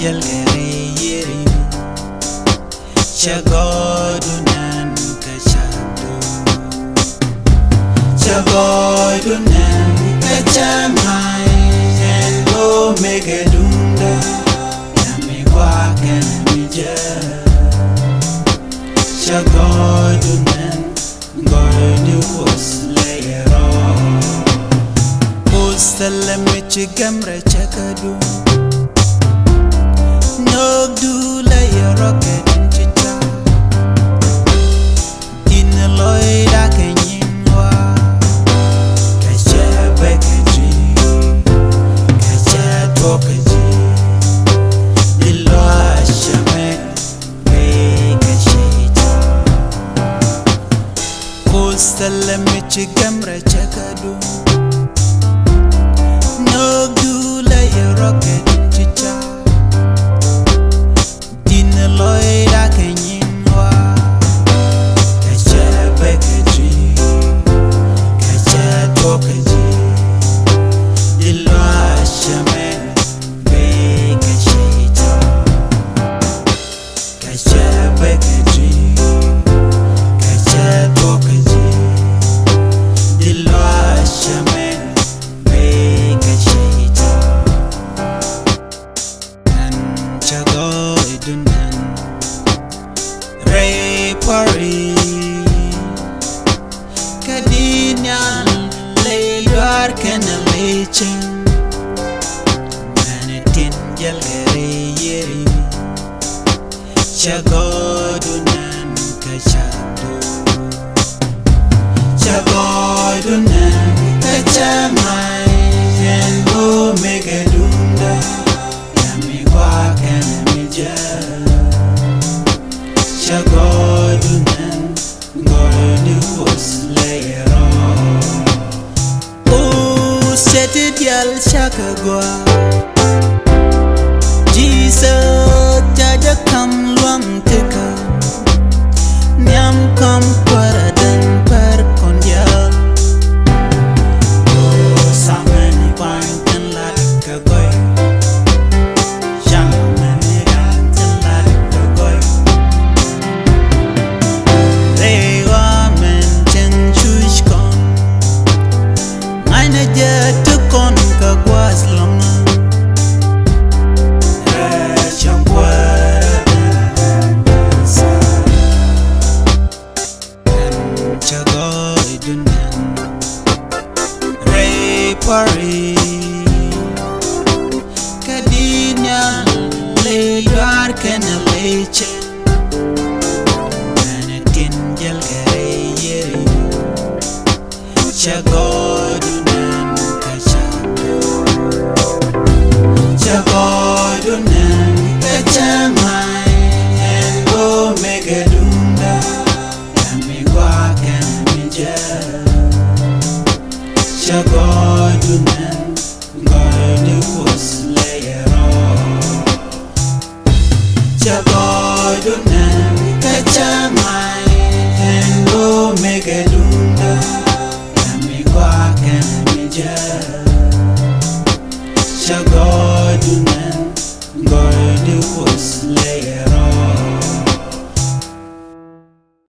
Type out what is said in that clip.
jalgare yeri chagodunan kachadu chagodunan kachamai endo megedunda yamigwaken mija chagodunan godu oslayero osalame chigamra chakadu Nogdu la rocket chicha in the loida kenywa kacha bakaji kacha tokaji dilwa shame be kashita kosalame chigamra chakadu Nogdu la rocket chicha Loida kenywa kacha bakaji kacha tokaji dilwa shame be kashita kacha bakaji kacha tokaji dilwa shame be kashita and chago idunan Pari Kadinyan Laylwar Kanalechen Manitin Jalgare Yeri Chagodunan Kachadu Chagodunan Kachamai Endo Megadunda Yamigwakan Mija Chagodunan godu oslayero seti dial chakagwa Jesus jaja kam luang teka nyam kam paradan par kondial samani pantan lat kagoy jamani gantan lat kagoy Tukon kagwas lama Chagodunan Pari Kadinyan Laylwar Kanalechen Manitin Jalgare Yeri Chagodunan Chagodunan kachamai endo megadunda yamigwaken mija Chagodunan godu oslayero Chagodunan kachamai endo megadunda yamigwaken mija Chagodunan